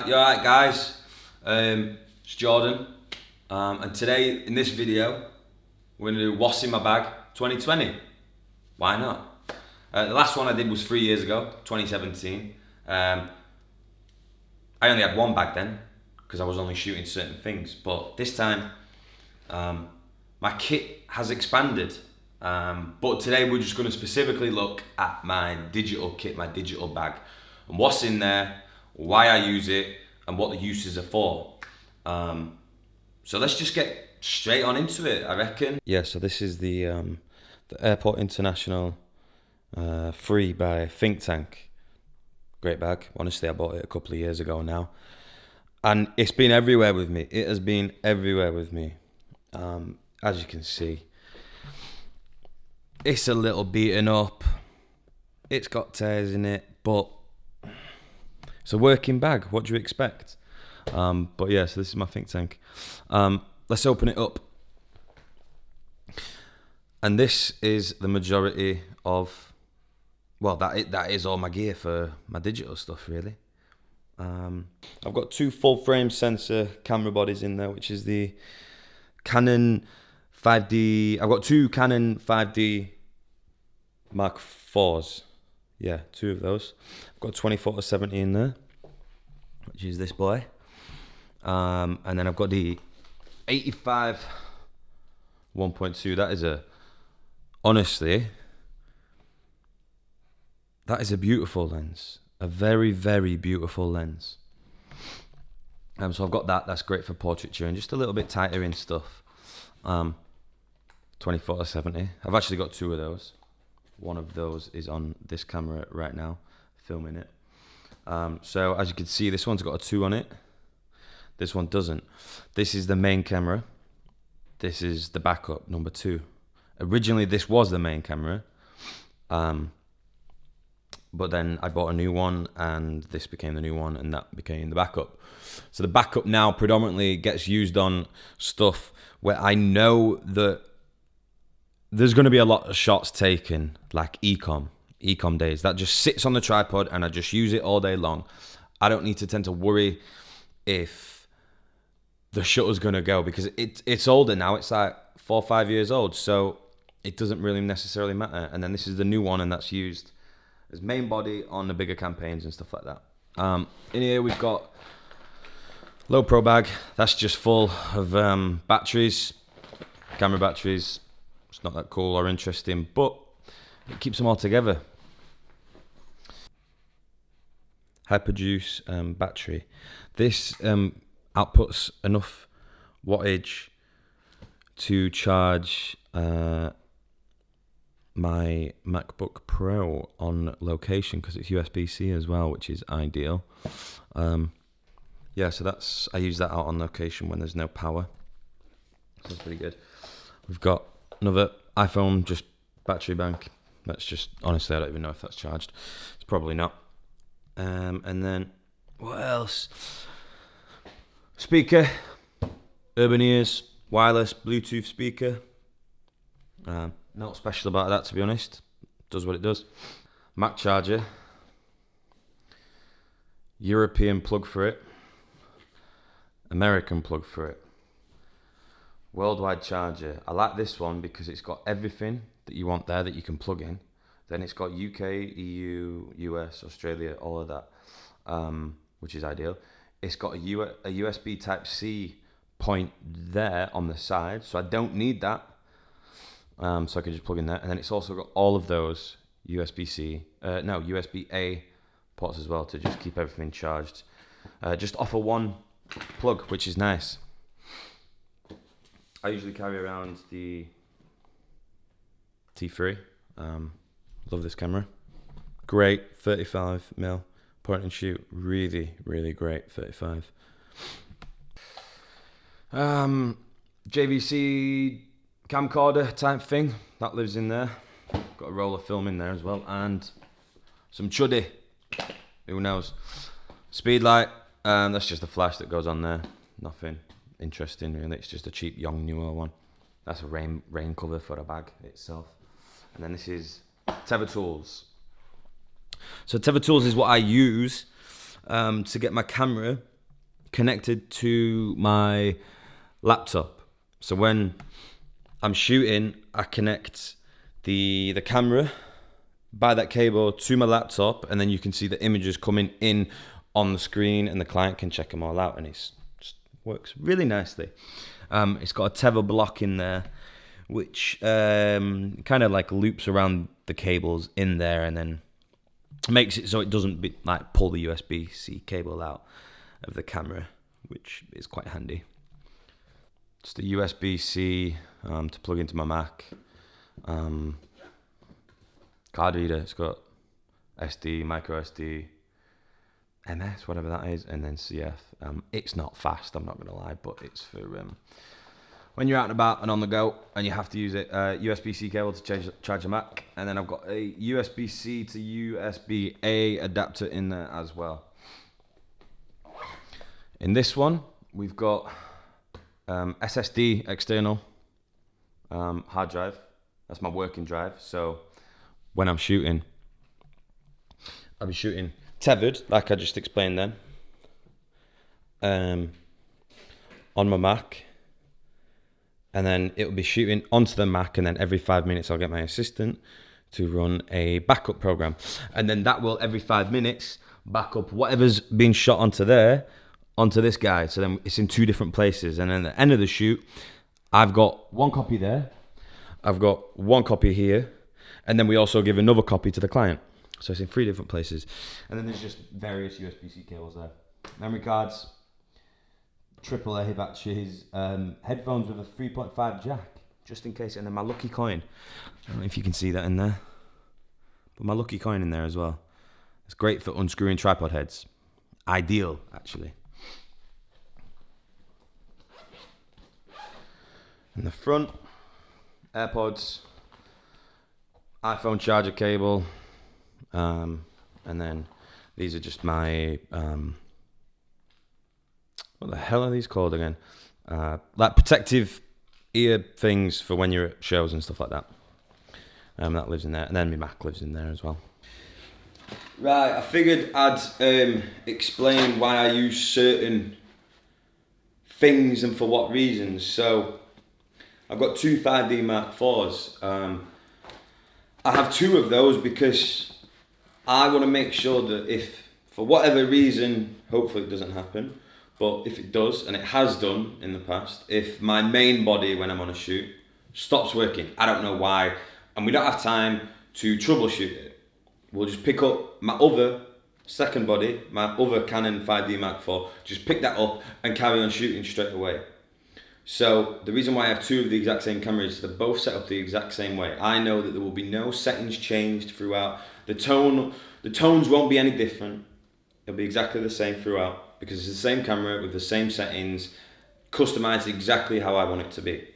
You alright guys? It's Jordan, and today in this video we're going to do What's in My Bag 2020. Why not? The last one I did was 3 years ago, 2017. I only had one bag then because I was only shooting certain things, but this time my kit has expanded. But today we're just going to specifically look at my digital kit, my digital bag, and what's in there, why I use it, and what the uses are for. So let's just get straight on into it, I reckon. Yeah, so this is the Airport International free by Think Tank. Great bag. Honestly, I bought it a couple of years ago now. And it's been everywhere with me. It has been everywhere with me. As you can see, it's a little beaten up. It's got tears in it, but it's a working bag. What do you expect? But yeah, so this is my Think Tank. Let's open it up. And this is the majority of, well, that is all my gear for my digital stuff, really. I've got two full frame sensor camera bodies in there, which is the Canon 5D. I've got two Canon 5D Mark IVs. Yeah, two of those. I've got 24-70 in there, which is this boy. And then I've got the 85 1.2. That is honestly, that is a beautiful lens. A very, very beautiful lens. So I've got that. That's great for portraiture and just a little bit tighter in stuff. 24-70. I've actually got two of those. One of those is on this camera right now, filming it. So as you can see, this one's got a 2 on it. This one doesn't. This is the main camera. This is the backup, number 2. Originally, this was the main camera. But then I bought a new one, and this became the new one, and that became the backup. So the backup now predominantly gets used on stuff where I know that there's going to be a lot of shots taken, like ecom days. That just sits on the tripod, and I just use it all day long. I don't need to tend to worry if the shutter's going to go, because it's older now. It's like 4 or 5 years old, so it doesn't really necessarily matter. And then this is the new one, and that's used as main body on the bigger campaigns and stuff like that. In here we've got low pro bag. That's just full of batteries, camera batteries. It's not that cool or interesting, but it keeps them all together. Hyperjuice battery. This outputs enough wattage to charge my MacBook Pro on location, because it's USB-C as well, which is ideal. Yeah, so I use that out on location when there's no power. So that's pretty good. We've got another iPhone, just battery bank. That's just, honestly, I don't even know if that's charged. It's probably not. And then, what else? Speaker, Urban Ears, wireless Bluetooth speaker. Not special about that, to be honest. Does what it does. Mac charger. European plug for it. American plug for it. Worldwide charger. I like this one because it's got everything that you want there that you can plug in. Then it's got UK, EU, US, Australia, all of that, which is ideal. It's got a USB Type-C point there on the side, so I don't need that. So I can just plug in there. And then it's also got all of those USB-A ports as well to just keep everything charged. Just off of one plug, which is nice. I usually carry around the T3. Love this camera. Great 35mm point and shoot. Really, really great 35. JVC camcorder type thing that lives in there. Got a roll of film in there as well, and some chuddy. Who knows? Speedlight. That's just a flash that goes on there. Nothing interesting really. It's just a cheap Yongnuo one. That's a rain cover for a bag itself. And then this is Tether Tools. So Tether Tools is what I use to get my camera connected to my laptop. So when I'm shooting, I connect the camera by that cable to my laptop, and then you can see the images coming in on the screen, and the client can check them all out, and it just works really nicely. It's got a tether block in there, which kind of like loops around the cables in there, and then makes it so it doesn't pull the USB-C cable out of the camera, which is quite handy. It's the USB-C to plug into my Mac. Card reader, it's got SD, micro SD, MS, whatever that is, and then CF. It's not fast, I'm not going to lie, but it's for when you're out and about and on the go and you have to use it. USB-C cable to charge a Mac, and then I've got a USB-C to USB-A adapter in there as well. In this one, we've got SSD external hard drive. That's my working drive. So when I'm shooting, I'll be shooting tethered, like I just explained then, on my Mac, and then it'll be shooting onto the Mac, and then every 5 minutes I'll get my assistant to run a backup program, and then that will every 5 minutes back up whatever's been shot onto there onto this guy. So then it's in 2 different places, and then at the end of the shoot, I've got 1 copy there, I've got 1 copy here, and then we also give another copy to the client. So it's in 3 different places. And then there's just various USB-C cables there. Memory cards, AAA batteries, headphones with a 3.5 jack, just in case. And then my lucky coin. I don't know if you can see that in there, but my lucky coin in there as well. It's great for unscrewing tripod heads. Ideal, actually. In the front, AirPods, iPhone charger cable, and then these are just my what the hell are these called again? Like protective ear things for when you're at shows and stuff like that. That lives in there, and then my Mac lives in there as well. Right, I figured I'd explain why I use certain things and for what reasons. So I've got 2 5D Mark IVs. I have 2 of those because I want to make sure that if, for whatever reason, hopefully it doesn't happen, but if it does, and it has done in the past, if my main body when I'm on a shoot stops working, I don't know why, and we don't have time to troubleshoot it, we'll just pick up my other second body, my other Canon 5D Mark IV, just pick that up and carry on shooting straight away. So the reason why I have 2 of the exact same cameras is they're both set up the exact same way. I know that there will be no settings changed throughout. The tones won't be any different. It'll be exactly the same throughout because it's the same camera with the same settings, customized exactly how I want it to be.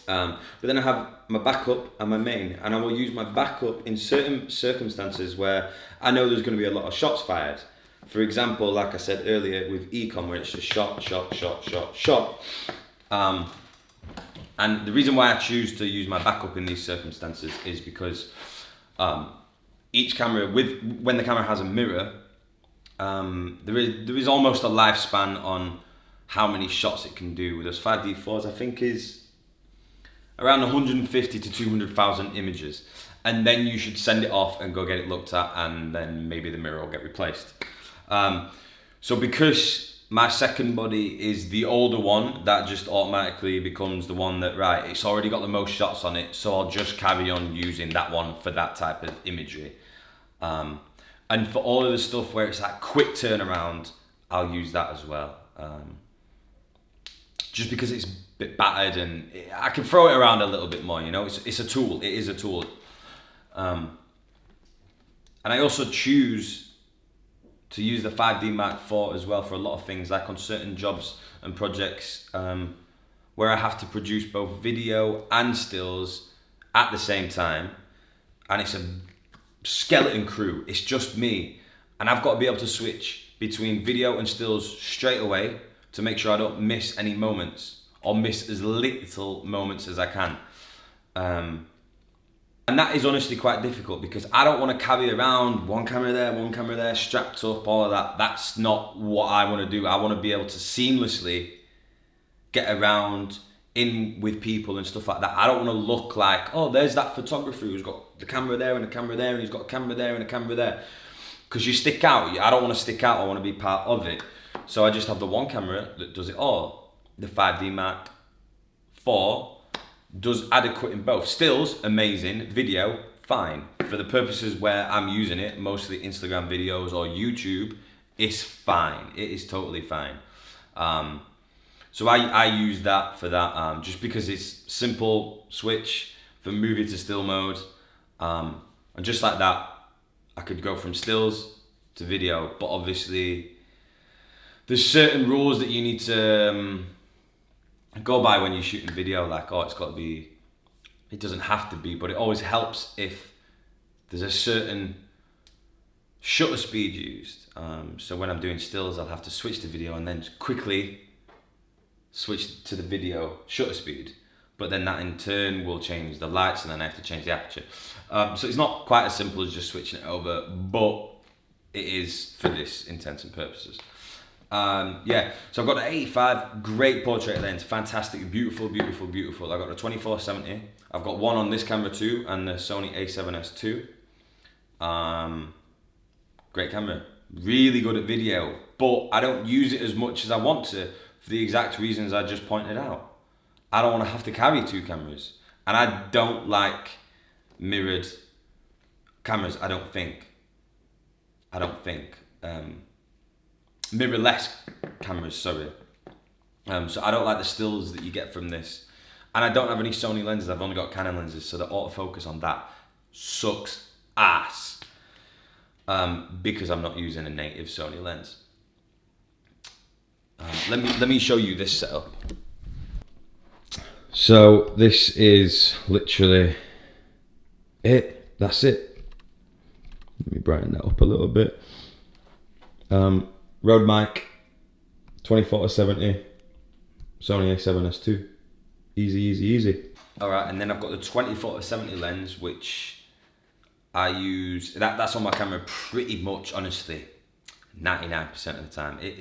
But then I have my backup and my main, and I will use my backup in certain circumstances where I know there's going to be a lot of shots fired. For example, like I said earlier with Ecom, where it's just shot. And the reason why I choose to use my backup in these circumstances is because each camera, when the camera has a mirror, there is almost a lifespan on how many shots it can do. With those 5D4s, I think is around 150 to 200,000 images, and then you should send it off and go get it looked at, and then maybe the mirror will get replaced. So because my second body is the older one, that just automatically becomes the one that, right, it's already got the most shots on it, so I'll just carry on using that one for that type of imagery. And for all of the stuff where it's that quick turnaround, I'll use that as well. Just because it's a bit battered and I can throw it around a little bit more, you know, it's a tool, it is a tool. And I also choose to use the 5D Mark IV as well for a lot of things, like on certain jobs and projects where I have to produce both video and stills at the same time, and it's a skeleton crew, it's just me, and I've got to be able to switch between video and stills straight away to make sure I don't miss any moments, or miss as little moments as I can. And that is honestly quite difficult because I don't want to carry around one camera there, strapped up, all of that. That's not what I want to do. I want to be able to seamlessly get around in with people and stuff like that. I don't want to look like, oh, there's that photographer who's got the camera there and the camera there and he's got a camera there and a camera there. Because you stick out. I don't want to stick out. I want to be part of it. So I just have the one camera that does it all. The 5D Mark IV does adequate in both. Stills, amazing. Video, fine. For the purposes where I'm using it, mostly Instagram videos or YouTube, it's fine. It is totally fine. So I use that for that, just because it's simple switch from movie to still mode. And just like that, I could go from stills to video, but obviously there's certain rules that you need to go by when you're shooting video, like, oh, it's got to be, it doesn't have to be, but it always helps if there's a certain shutter speed used. So when I'm doing stills, I'll have to switch to video and then quickly switch to the video shutter speed. But then that in turn will change the lights and then I have to change the aperture. So it's not quite as simple as just switching it over, but it is for this intents and purposes. Yeah, so I've got the 85, great portrait lens, fantastic, beautiful, beautiful, beautiful. I've got the 24-70. I've got one on this camera too, and the Sony a7S II. Great camera, really good at video, but I don't use it as much as I want to for the exact reasons I just pointed out. I don't want to have to carry two cameras, and I don't like mirrored cameras. I don't think. Mirrorless cameras, sorry. So I don't like the stills that you get from this. And I don't have any Sony lenses, I've only got Canon lenses, so the autofocus on that sucks ass. Because I'm not using a native Sony lens. Let me show you this setup. So this is literally it, that's it. Let me brighten that up a little bit. Rode mic, 24-70, Sony a7S II. Easy, easy, easy. All right, and then I've got the 24-70 lens, which I use, that's on my camera pretty much, honestly, 99% of the time. It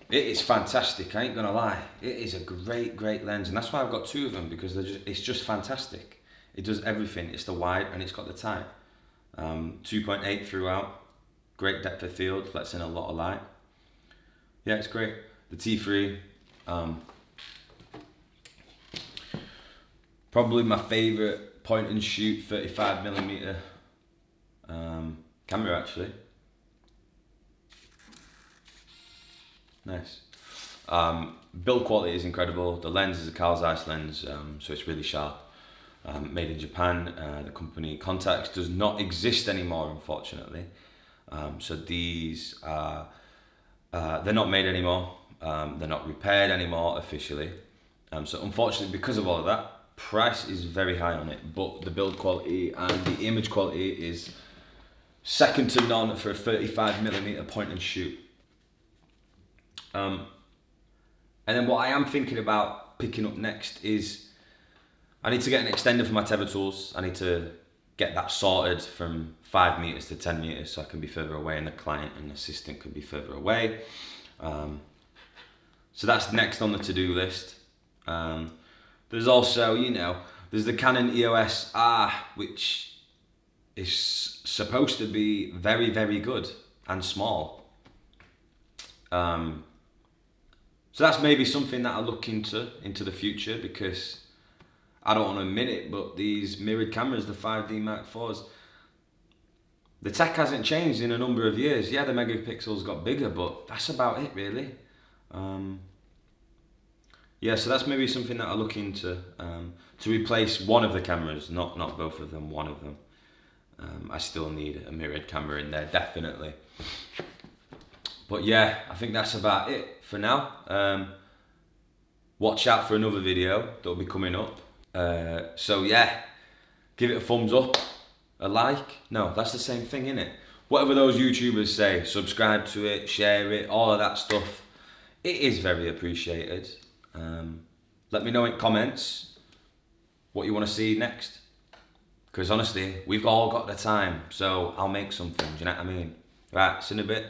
is fantastic, I ain't gonna lie. It is a great, great lens, and that's why I've got two of them, because it's just fantastic. It does everything. It's the wide and it's got the tight. 2.8 throughout. Great depth of field, lets in a lot of light. Yeah, it's great. The T3, probably my favorite point and shoot 35mm camera actually. Nice. Build quality is incredible. The lens is a Carl Zeiss lens, so it's really sharp. Made in Japan. The company Contax does not exist anymore, unfortunately. So these are, they're not made anymore, they're not repaired anymore officially. So unfortunately, because of all of that, price is very high on it, but the build quality and the image quality is second to none for a 35mm point and shoot. And then what I am thinking about picking up next is I need to get an extender for my tether tools. I need to get that sorted from 5 meters to 10 meters so I can be further away and the client and assistant can be further away. So that's next on the to-do list. There's also, there's the Canon EOS R, which is supposed to be very, very good and small. So that's maybe something that I look into the future, because I don't want to admit it, but these mirrored cameras, the 5D Mark IVs, the tech hasn't changed in a number of years. Yeah, the megapixels got bigger, but that's about it really. Yeah, so that's maybe something that I look into, to replace one of the cameras, not both of them, one of them. I still need a mirrored camera in there, definitely. But yeah, I think that's about it for now. Watch out for another video that'll be coming up. So yeah, give it a thumbs up, a like. No, that's the same thing, innit? Whatever those YouTubers say, subscribe to it, share it, all of that stuff. It is very appreciated. Let me know in comments what you want to see next. Because honestly, we've all got the time, so I'll make something, do you know what I mean? Right, see you in a bit.